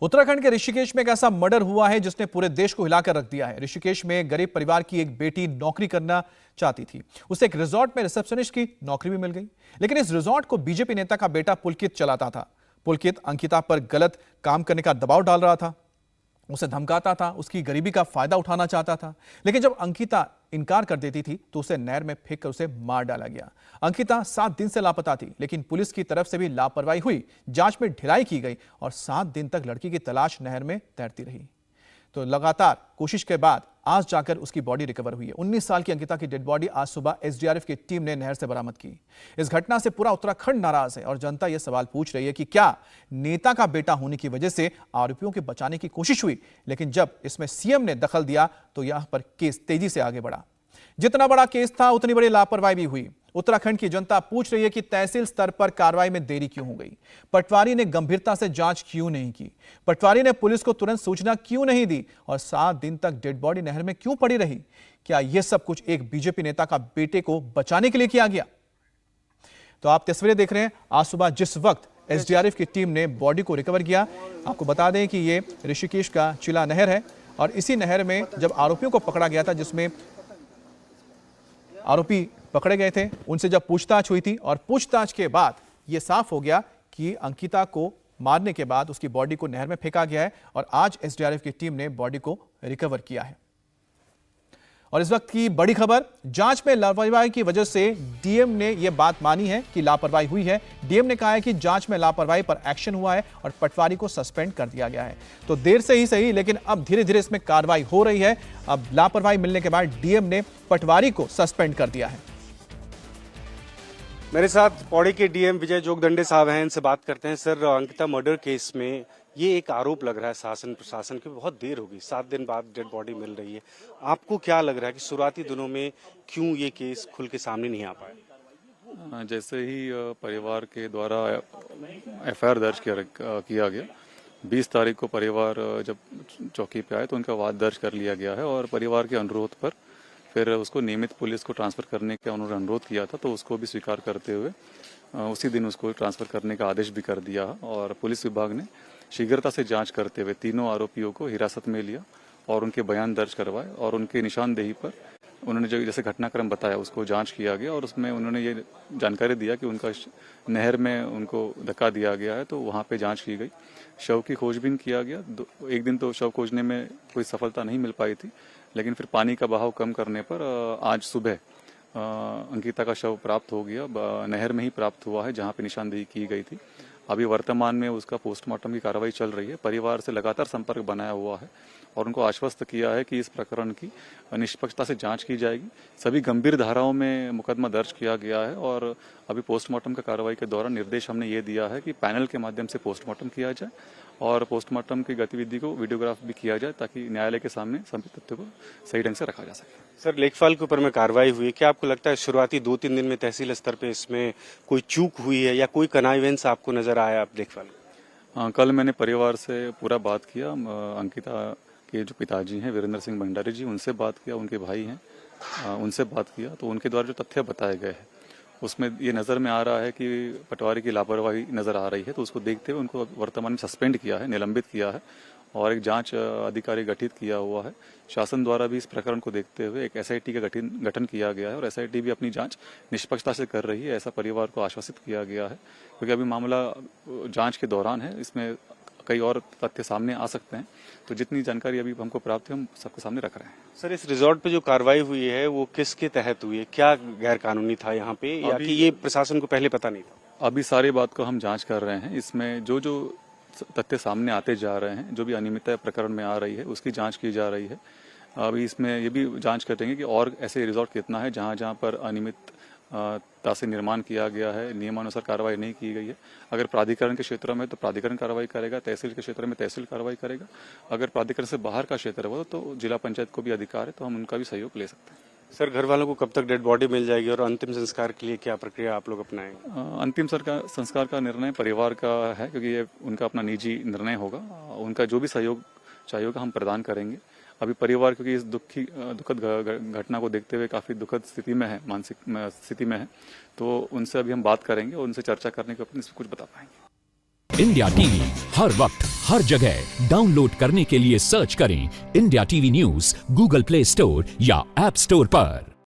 उत्तराखंड के ऋषिकेश में एक ऐसा मर्डर हुआ है जिसने पूरे देश को हिलाकर रख दिया है। ऋषिकेश में गरीब परिवार की एक बेटी नौकरी करना चाहती थी। उसे एक रिजॉर्ट में रिसेप्शनिस्ट की नौकरी भी मिल गई, लेकिन इस रिजॉर्ट को बीजेपी नेता का बेटा पुलकित चलाता था। पुलकित अंकिता पर गलत काम करने का दबाव डाल रहा था, उसे धमकाता था, उसकी गरीबी का फायदा उठाना चाहता था। लेकिन जब अंकिता इनकार कर देती थी तो उसे नहर में फेंक कर उसे मार डाला गया। अंकिता 7 दिन से लापता थी, लेकिन पुलिस की तरफ से भी लापरवाही हुई। जांच में ढिलाई की गई और 7 दिन तक लड़की की तलाश नहर में तैरती रही। तो लगातार कोशिश के बाद आज जाकर उसकी बॉडी रिकवर हुई है। 19 साल की अंकिता की डेड बॉडी आज सुबह एसडीआरएफ की टीम ने नहर से बरामद की। इस घटना से पूरा उत्तराखंड नाराज है और जनता यह सवाल पूछ रही है कि क्या नेता का बेटा होने की वजह से आरोपियों के बचाने की कोशिश हुई, लेकिन जब इसमें सीएम ने दखल दिया तो यहां पर केस तेजी से आगे बढ़ा। जितना बड़ा केस था उतनी बड़ी लापरवाही भी हुई। उत्तराखंड की जनता पूछ रही है कि तहसील स्तर पर कार्रवाई में देरी क्यों हो गई? पटवारी ने गंभीरता से जांच क्यों नहीं की? पटवारी ने पुलिस को तुरंत सूचना क्यों नहीं दी? और 7 दिन तक डेड बॉडी नहर में क्यों पड़ी रही? क्या यह सब कुछ एक बीजेपी नेता का बेटे को बचाने के लिए किया गया? तो आप तस्वीरें देख रहे हैं। आज सुबह जिस वक्त एसडीआरएफ की टीम ने बॉडी को रिकवर किया, आपको बता दें कि यह ऋषिकेश का चिला नहर है और इसी नहर में जब आरोपियों को पकड़ा गया था, जिसमें आरोपी पकड़े गए थे, उनसे जब पूछताछ हुई थी और पूछताछ के बाद यह साफ हो गया कि अंकिता को मारने के बाद उसकी बॉडी को नहर में फेंका गया है और आज एसडीआरएफ की टीम ने बॉडी को रिकवर किया है। और इस वक्त की बड़ी खबर, जांच में लापरवाही की वजह से डीएम ने यह बात मानी है कि लापरवाही हुई है। डीएम ने कहा है कि जांच में लापरवाही पर एक्शन हुआ है और पटवारी को सस्पेंड कर दिया गया है। तो देर से ही सही, लेकिन अब धीरे धीरे इसमें कार्रवाई हो रही है। अब लापरवाही मिलने के बाद डीएम ने पटवारी को सस्पेंड कर दिया है। मेरे साथ पौड़ी के डीएम विजय जोगदंडे साहब हैं, इनसे बात करते हैं। सर, अंकिता मर्डर केस में ये एक आरोप लग रहा है शासन प्रशासन की बहुत देर होगी, 7 दिन बाद डेड बॉडी मिल रही है। आपको क्या लग रहा है कि शुरुआती दिनों में क्यों ये केस खुल के सामने नहीं आ पाया? जैसे ही परिवार के द्वारा एफआईआर दर्ज किया गया, 20 तारीख को परिवार जब चौकी पे आए तो उनका वाद दर्ज कर लिया गया है और परिवार के अनुरोध पर फिर उसको नियमित पुलिस को ट्रांसफर करने का उन्होंने अनुरोध किया था, तो उसको भी स्वीकार करते हुए उसी दिन उसको ट्रांसफर करने का आदेश भी कर दिया। और पुलिस विभाग ने शीघ्रता से जांच करते हुए तीनों आरोपियों को हिरासत में लिया और उनके बयान दर्ज करवाए और उनके निशानदेही पर उन्होंने जो जैसे घटनाक्रम बताया उसको जांच किया गया और उसमें उन्होंने ये जानकारी दिया कि उनका नहर में उनको धक्का दिया गया है, तो वहाँ पे जांच की गई। शव की खोजबीन किया गया। एक दिन तो शव खोजने में कोई सफलता नहीं मिल पाई थी, लेकिन फिर पानी का बहाव कम करने पर आज सुबह अंकिता का शव प्राप्त हो गया। नहर में ही प्राप्त हुआ है जहाँ पे निशानदेही की गई थी। अभी वर्तमान में उसका पोस्टमार्टम की कार्रवाई चल रही है। परिवार से लगातार संपर्क बनाया हुआ है और उनको आश्वस्त किया है कि इस प्रकरण की निष्पक्षता से जांच की जाएगी। सभी गंभीर धाराओं में मुकदमा दर्ज किया गया है और अभी पोस्टमार्टम का कार्रवाई के दौरान निर्देश हमने ये दिया है कि पैनल के माध्यम से पोस्टमार्टम किया जाए और पोस्टमार्टम की गतिविधि को वीडियोग्राफ भी किया जाए ताकि न्यायालय के सामने सभी तथ्यों को सही ढंग से रखा जा सके। सर, लेखपाल के ऊपर में कार्रवाई हुई, क्या आपको लगता है शुरुआती 2-3 दिन में तहसील स्तर पे इसमें कोई चूक हुई है या कोई कनाइवेंस आपको नजर आया आप लेखपाल? कल मैंने परिवार से पूरा बात किया। अंकिता के जो पिताजी हैं वीरेंद्र सिंह भंडारी जी, उनसे बात किया, उनके भाई हैं उनसे बात किया, तो उनके द्वारा जो तथ्य बताए गए हैं उसमें ये नज़र में आ रहा है कि पटवारी की लापरवाही नज़र आ रही है। तो उसको देखते हुए उनको वर्तमान में सस्पेंड किया है, निलंबित किया है और एक जांच अधिकारी गठित किया हुआ है। शासन द्वारा भी इस प्रकरण को देखते हुए एक एसआईटी का गठन किया गया है और एसआईटी भी अपनी जांच निष्पक्षता से कर रही है, ऐसा परिवार को आश्वासित किया गया है। क्योंकि अभी मामला जांच के दौरान है, इसमें कई और तथ्य सामने आ सकते हैं, तो जितनी जानकारी अभी हमको प्राप्त है हम सबके सामने रख रहे हैं। सर, इस रिजॉर्ट पे जो कार्रवाई हुई है वो किसके तहत हुई है? क्या गैर कानूनी था यहाँ पे या कि ये प्रशासन को पहले पता नहीं था? अभी सारी बात को हम जांच कर रहे हैं। इसमें जो जो तथ्य सामने आते जा रहे हैं, जो भी अनियमितता प्रकरण में आ रही है उसकी जांच की जा रही है। अभी इसमें ये भी जांच करेंगे कि और ऐसे रिजॉर्ट कितना है जहाँ जहाँ पर अनियमितता से निर्माण किया गया है, नियमानुसार कार्रवाई नहीं की गई है। अगर प्राधिकरण के क्षेत्र में तो प्राधिकरण कार्रवाई करेगा, तहसील के क्षेत्र में तहसील कार्रवाई करेगा। अगर प्राधिकरण से बाहर का क्षेत्र हो तो जिला पंचायत को भी अधिकार है, तो हम उनका भी सहयोग ले सकते हैं। सर, घर वालों को कब तक डेड बॉडी मिल जाएगी और अंतिम संस्कार के लिए क्या प्रक्रिया आप लोग अपनाएंगे? अंतिम संस्कार का निर्णय परिवार का है, क्योंकि ये उनका अपना निजी निर्णय होगा। उनका जो भी सहयोग चाहिए हम प्रदान करेंगे। अभी परिवार क्योंकि इस दुखद घटना को देखते हुए काफ़ी दुखद स्थिति में है, मानसिक स्थिति में है, तो उनसे अभी हम बात करेंगे और उनसे चर्चा करने के अपने कुछ बता पाएंगे। इंडिया टीवी हर वक्त हर जगह डाउनलोड करने के लिए सर्च करें India TV news Google play store या ऐप स्टोर पर।